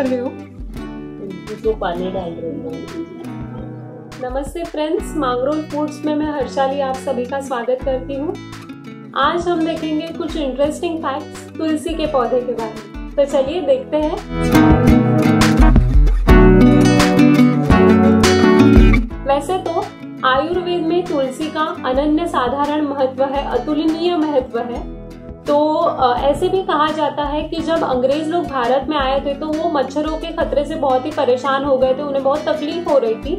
कर रहे हो? तो पानी डाल रही हूँ। नमस्ते फ्रेंड्स, मांगरोल फूड्स में मैं हर्षाली आप सभी का स्वागत करती हूँ। आज हम देखेंगे कुछ इंटरेस्टिंग फैक्ट्स तुलसी के पौधे के बारे में। तो चलिए देखते हैं। वैसे तो आयुर्वेद में तुलसी का अनन्य साधारण महत्व है, अतुलनीय महत्व है। तो ऐसे भी कहा जाता है कि जब अंग्रेज लोग भारत में आए थे तो वो मच्छरों के खतरे से बहुत ही परेशान हो गए थे, उन्हें बहुत तकलीफ हो रही थी।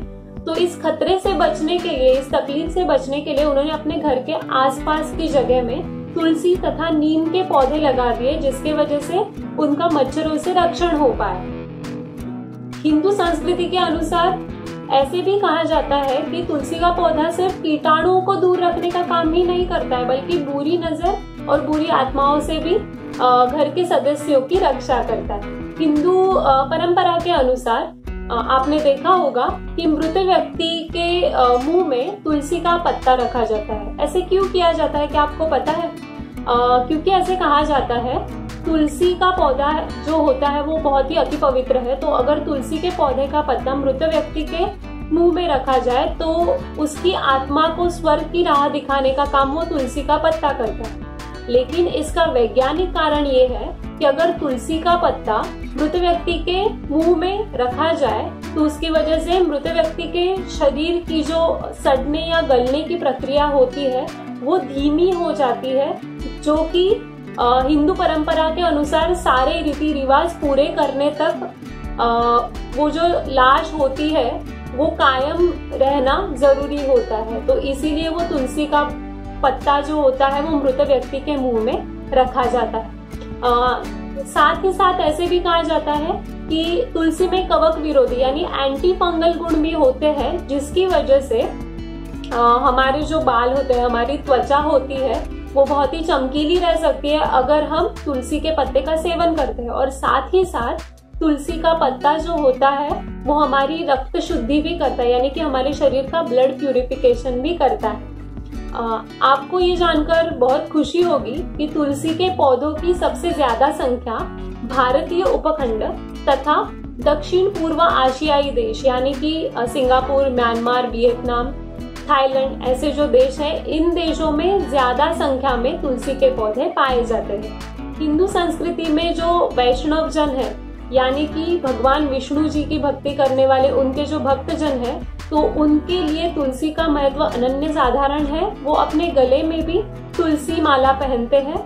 तो इस खतरे से बचने के लिए, इस तकलीफ से बचने के लिए उन्होंने अपने घर के आसपास की जगह में तुलसी तथा नीम के पौधे लगा दिए, जिसके वजह से उनका मच्छरों से रक्षण हो पाया। हिंदू संस्कृति के अनुसार ऐसे भी कहा जाता है कि तुलसी का पौधा सिर्फ कीटाणुओं को दूर रखने का काम ही नहीं करता है, बल्कि बुरी नजर और बुरी आत्माओं से भी घर के सदस्यों की रक्षा करता है। हिंदू परंपरा के अनुसार आपने देखा होगा कि मृत व्यक्ति के मुंह में तुलसी का पत्ता रखा जाता है। ऐसे क्यों किया जाता है, क्या आपको पता है? क्योंकि ऐसे कहा जाता है, तुलसी का पौधा जो होता है वो बहुत ही अति पवित्र है। तो अगर तुलसी के पौधे का पत्ता मृत व्यक्ति के मुंह में रखा जाए तो उसकी आत्मा को स्वर्ग की राह दिखाने का काम वो तुलसी का पत्ता करता है। लेकिन इसका वैज्ञानिक कारण ये है कि अगर तुलसी का पत्ता मृत व्यक्ति के मुंह में रखा जाए तो उसकी वजह से मृत व्यक्ति के शरीर की जो सड़ने या गलने की प्रक्रिया होती है वो धीमी हो जाती है, जो कि हिंदू परंपरा के अनुसार सारे रीति रिवाज पूरे करने तक वो जो लाश होती है वो कायम रहना जरूरी होता है। तो इसीलिए वो तुलसी का पत्ता जो होता है वो मृत व्यक्ति के मुंह में रखा जाता है। साथ ही साथ ऐसे भी कहा जाता है कि तुलसी में कवक विरोधी यानी एंटी फंगल गुण भी होते हैं, जिसकी वजह से हमारे जो बाल होते हैं, हमारी त्वचा होती है वो बहुत ही चमकीली रह सकती है अगर हम तुलसी के पत्ते का सेवन करते हैं। और साथ ही साथ तुलसी का पत्ता जो होता है वो हमारी रक्त शुद्धि भी करता है, यानी कि हमारे शरीर का ब्लड प्यूरिफिकेशन भी करता है। आपको ये जानकर बहुत खुशी होगी कि तुलसी के पौधों की सबसे ज्यादा संख्या भारतीय उपखंड तथा दक्षिण पूर्व आशियाई देश यानी कि सिंगापुर, म्यांमार, वियतनाम, थाईलैंड ऐसे जो देश हैं, इन देशों में ज्यादा संख्या में तुलसी के पौधे पाए जाते हैं। हिंदू संस्कृति में जो वैष्णव जन है यानी कि भगवान विष्णु जी की भक्ति करने वाले उनके जो भक्त जन है, तो उनके लिए तुलसी का महत्व अनन्य साधारण है। वो अपने गले में भी तुलसी माला पहनते हैं।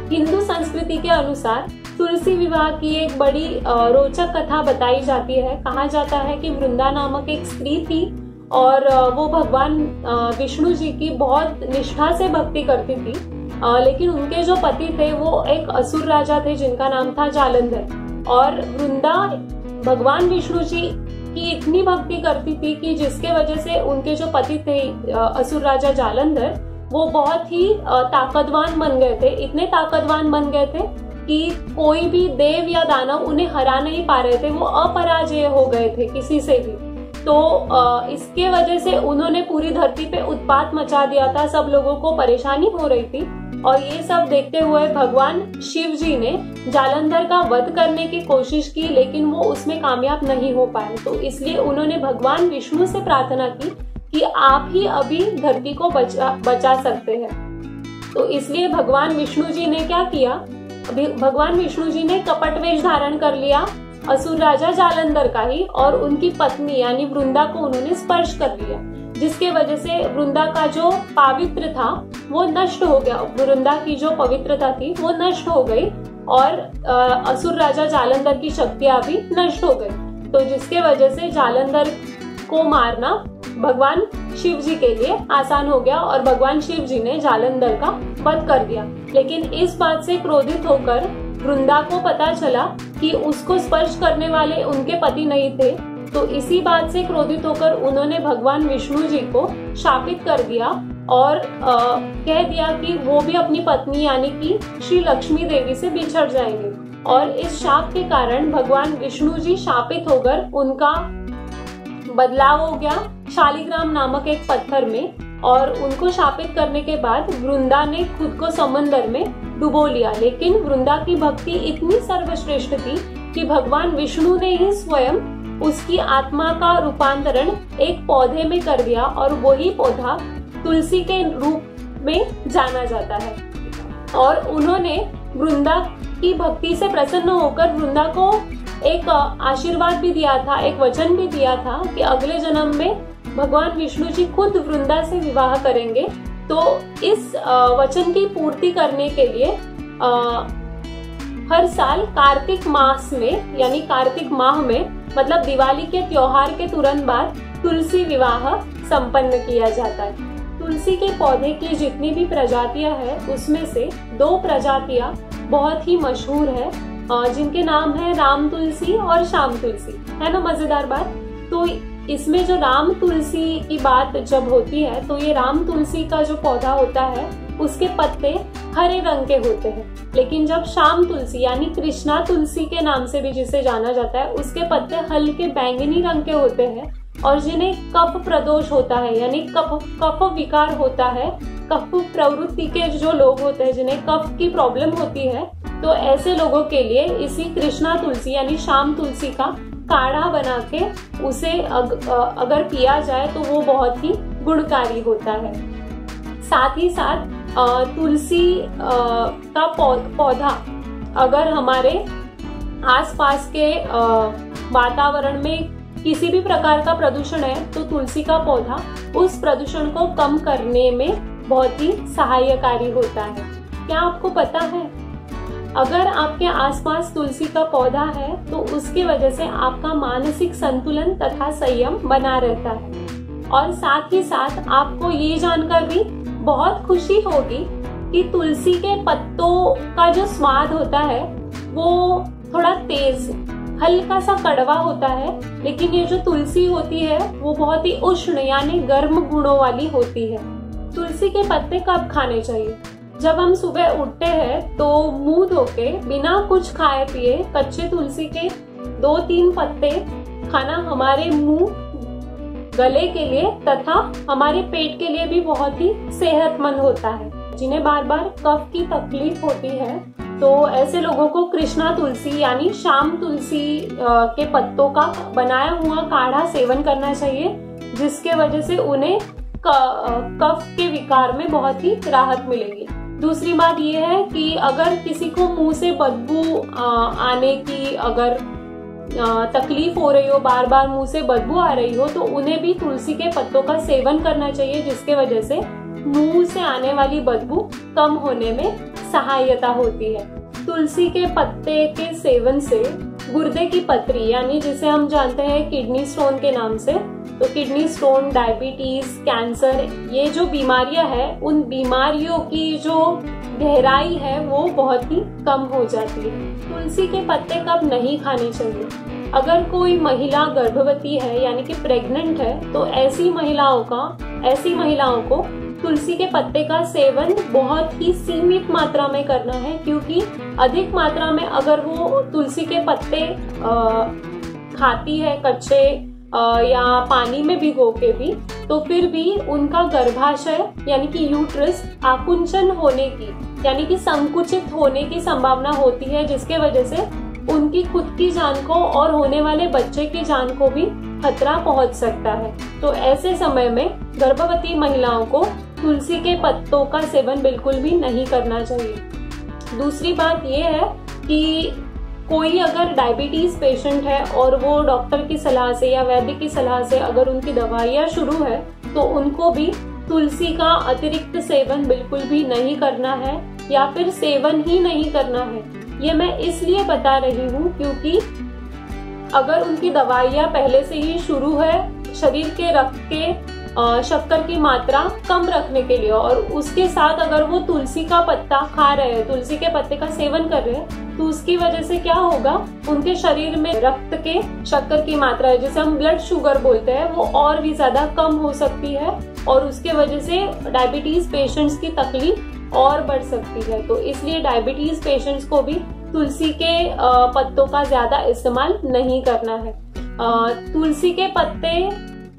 हिंदू संस्कृति के अनुसार तुलसी विवाह की एक बड़ी रोचक कथा बताई जाती है। कहा जाता है कि वृंदा नामक एक स्त्री थी और वो भगवान विष्णु जी की बहुत निष्ठा से भक्ति करती थी, लेकिन उनके जो पति थे वो एक असुर राजा थे जिनका नाम था जालंधर। और वृंदा भगवान विष्णु जी की इतनी भक्ति करती थी कि जिसके वजह से उनके जो पति थे असुर राजा जालंधर, वो बहुत ही ताकतवान बन गए थे। इतने ताकतवान बन गए थे कि कोई भी देव या दानव उन्हें हरा नहीं पा रहे थे, वो अपराजेय हो गए थे किसी से भी। तो इसके वजह से उन्होंने पूरी धरती पे उत्पात मचा दिया था, सब लोगों को परेशानी हो रही थी। और ये सब देखते हुए भगवान शिव जी ने जालंधर का वध करने की कोशिश की, लेकिन वो उसमें कामयाब नहीं हो पाए। तो इसलिए उन्होंने भगवान विष्णु से प्रार्थना की कि आप ही अभी धरती को बचा सकते हैं। तो इसलिए भगवान विष्णु जी ने क्या किया, भगवान विष्णु जी ने कपट वेश धारण कर लिया असुर राजा जालंधर का ही, और उनकी पत्नी यानी वृंदा को उन्होंने स्पर्श कर लिया, जिसके वजह से वृंदा का जो पावित्र था वो नष्ट हो गया। वृंदा की जो पवित्रता थी वो नष्ट हो गई और असुर राजा जालंधर की शक्तियां भी नष्ट हो गई। तो जिसके वजह से जालंधर को मारना भगवान शिव जी के लिए आसान हो गया और भगवान शिव जी ने जालंधर का वध कर दिया। लेकिन इस बात से क्रोधित होकर वृंदा को पता चला कि उसको स्पर्श करने वाले उनके पति नहीं थे, तो इसी बात से क्रोधित होकर उन्होंने भगवान विष्णु जी को शापित कर दिया और कह दिया कि वो भी अपनी पत्नी यानी कि श्री लक्ष्मी देवी से बिछड़ जाएंगे। और इस शाप के कारण भगवान विष्णु जी शापित होकर उनका बदलाव हो गया शालिग्राम नामक एक पत्थर में, और उनको शापित करने के बाद वृंदा ने खुद को समंदर में डुबो लिया। लेकिन वृंदा की भक्ति इतनी सर्वश्रेष्ठ थी कि भगवान विष्णु ने ही स्वयं उसकी आत्मा का रूपांतरण एक पौधे में कर दिया और वही पौधा तुलसी के रूप में जाना जाता है। और उन्होंने वृंदा की भक्ति से प्रसन्न होकर वृंदा को एक आशीर्वाद भी दिया था, एक वचन भी दिया था कि अगले जन्म में भगवान विष्णु जी खुद वृंदा से विवाह करेंगे। तो इस वचन की पूर्ति करने के लिए हर साल कार्तिक मास में यानी कार्तिक माह में मतलब दिवाली के त्योहार के तुरंत बाद तुलसी विवाह संपन्न किया जाता है। तुलसी के पौधे की जितनी भी प्रजातियां हैं उसमें से 2 प्रजातियां बहुत ही मशहूर है, जिनके नाम है राम तुलसी और श्याम तुलसी। है ना मजेदार बात। तो इसमें जो राम तुलसी की बात जब होती है तो ये राम तुलसी का जो पौधा होता है उसके पत्ते हरे रंग के होते हैं, लेकिन जब श्याम तुलसी यानी कृष्णा तुलसी के नाम से भी जिसे जाना जाता है उसके पत्ते हल्के बैंगनी रंग के होते हैं। और जिन्हें कफ प्रदोष होता है यानी कफ विकार होता है, कफ प्रवृत्ति के जो लोग होते हैं जिन्हें कफ की प्रॉब्लम होती है, तो ऐसे लोगों के लिए इसी कृष्णा तुलसी यानी श्याम तुलसी का काढ़ा बना के उसे अगर पिया जाए तो वो बहुत ही गुणकारी होता है। साथ ही साथ तुलसी का पौधा अगर हमारे आसपास के वातावरण में किसी भी प्रकार का प्रदूषण है तो तुलसी का पौधा उस प्रदूषण को कम करने में बहुत ही सहायकारी होता है। क्या आपको पता है अगर आपके आसपास तुलसी का पौधा है तो उसकी वजह से आपका मानसिक संतुलन तथा संयम बना रहता है। और साथ ही साथ आपको ये जानकर भी बहुत खुशी होगी कि तुलसी के पत्तों का जो स्वाद होता है वो थोड़ा तेज हल्का सा कड़वा होता है, लेकिन ये जो तुलसी होती है वो बहुत ही उष्ण यानी गर्म गुणों वाली होती है। तुलसी के पत्ते कब खाने चाहिए? जब हम सुबह उठते हैं तो मुंह धोके बिना कुछ खाए पिए कच्चे तुलसी के 2-3 पत्ते खाना हमारे मुंह गले के लिए तथा हमारे पेट के लिए भी बहुत ही सेहतमंद होता है। जिन्हें बार बार कफ की तकलीफ होती है तो ऐसे लोगों को कृष्णा तुलसी यानी श्याम तुलसी के पत्तों का बनाया हुआ काढ़ा सेवन करना चाहिए, जिसके वजह से उन्हें कफ के विकार में बहुत ही राहत मिलेगी। दूसरी बात यह है कि अगर किसी को मुंह से बदबू आने की अगर तकलीफ हो रही हो, बार बार मुंह से बदबू आ रही हो, तो उन्हें भी तुलसी के पत्तों का सेवन करना चाहिए, जिसके वजह से मुंह से आने वाली बदबू कम होने में सहायता होती है। तुलसी के पत्ते के सेवन से गुर्दे की पथरी यानी जिसे हम जानते हैं किडनी स्टोन के नाम से, तो किडनी स्टोन, डायबिटीज, कैंसर, ये जो बीमारियां हैं उन बीमारियों की जो गहराई है वो बहुत ही कम हो जाती है। तुलसी के पत्ते कब नहीं खाने चाहिए? अगर कोई महिला गर्भवती है यानी कि प्रेग्नेंट है तो ऐसी महिलाओं को तुलसी के पत्ते का सेवन बहुत ही सीमित मात्रा में करना है, क्योंकि अधिक मात्रा में अगर वो तुलसी के पत्ते खाती है कच्चे या पानी में भिगो के भी, तो फिर भी उनका गर्भाशय यानी कि यूट्रस आकुंचन होने की यानी कि संकुचित होने की संभावना होती है, जिसके वजह से उनकी खुद की जान को और होने वाले बच्चे की जान को भी खतरा पहुंच सकता है। तो ऐसे समय में गर्भवती महिलाओं को तुलसी के पत्तों का सेवन बिल्कुल भी नहीं करना चाहिए। दूसरी बात यह है कि कोई अगर डायबिटीज पेशेंट है और वो डॉक्टर की सलाह से या वैद्य की सलाह से अगर उनकी दवाइयाँ शुरू है तो उनको भी तुलसी का अतिरिक्त सेवन बिल्कुल भी नहीं करना है या फिर सेवन ही नहीं करना है। ये मैं इसलिए बता रही हूँ क्योंकि अगर उनकी दवाइयाँ पहले से ही शुरू है शरीर के रक्त के शक्कर की मात्रा कम रखने के लिए और उसके साथ अगर वो तुलसी का पत्ता खा रहे हैं, तुलसी के पत्ते का सेवन कर रहे हैं, तो उसकी वजह से क्या होगा, उनके शरीर में रक्त के शक्कर की मात्रा है जिसे हम ब्लड शुगर बोलते हैं वो और भी ज्यादा कम हो सकती है और उसके वजह से डायबिटीज पेशेंट्स की तकलीफ और बढ़ सकती है। तो इसलिए डायबिटीज पेशेंट्स को भी तुलसी के पत्तों का ज्यादा इस्तेमाल नहीं करना है। तुलसी के पत्ते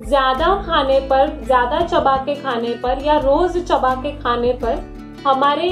ज्यादा खाने पर, ज्यादा चबा के खाने पर या रोज चबा के खाने पर हमारे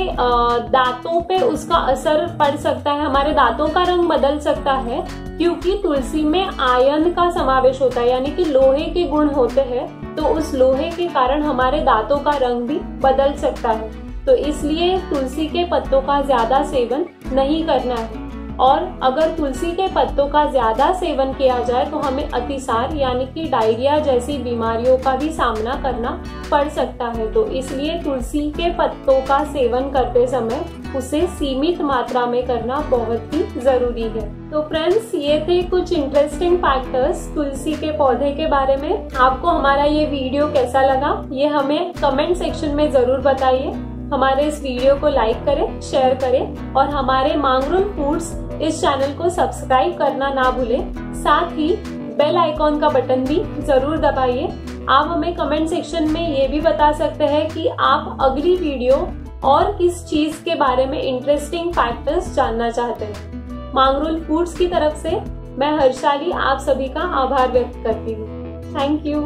दांतों पे उसका असर पड़ सकता है, हमारे दांतों का रंग बदल सकता है क्योंकि तुलसी में आयन का समावेश होता है, यानी कि लोहे के गुण होते हैं, तो उस लोहे के कारण हमारे दांतों का रंग भी बदल सकता है। तो इसलिए तुलसी के पत्तों का ज्यादा सेवन नहीं करना है। और अगर तुलसी के पत्तों का ज्यादा सेवन किया जाए तो हमें अतिसार यानी कि डायरिया जैसी बीमारियों का भी सामना करना पड़ सकता है। तो इसलिए तुलसी के पत्तों का सेवन करते समय उसे सीमित मात्रा में करना बहुत ही जरूरी है। तो फ्रेंड्स, ये थे कुछ इंटरेस्टिंग फैक्टर्स तुलसी के पौधे के बारे में। आपको हमारा ये वीडियो कैसा लगा, ये हमें कमेंट सेक्शन में जरूर बताइए। हमारे इस वीडियो को लाइक करें, शेयर करें और हमारे मांगरुल फूड्स इस चैनल को सब्सक्राइब करना ना भूलें। साथ ही बेल आइकॉन का बटन भी जरूर दबाइए। आप हमें कमेंट सेक्शन में ये भी बता सकते हैं कि आप अगली वीडियो और किस चीज के बारे में इंटरेस्टिंग फैक्टर्स जानना चाहते हैं। मांगरुल फूड्स की तरफ से मैं हर्षाली आप सभी का आभार व्यक्त करती हूँ। Thank you.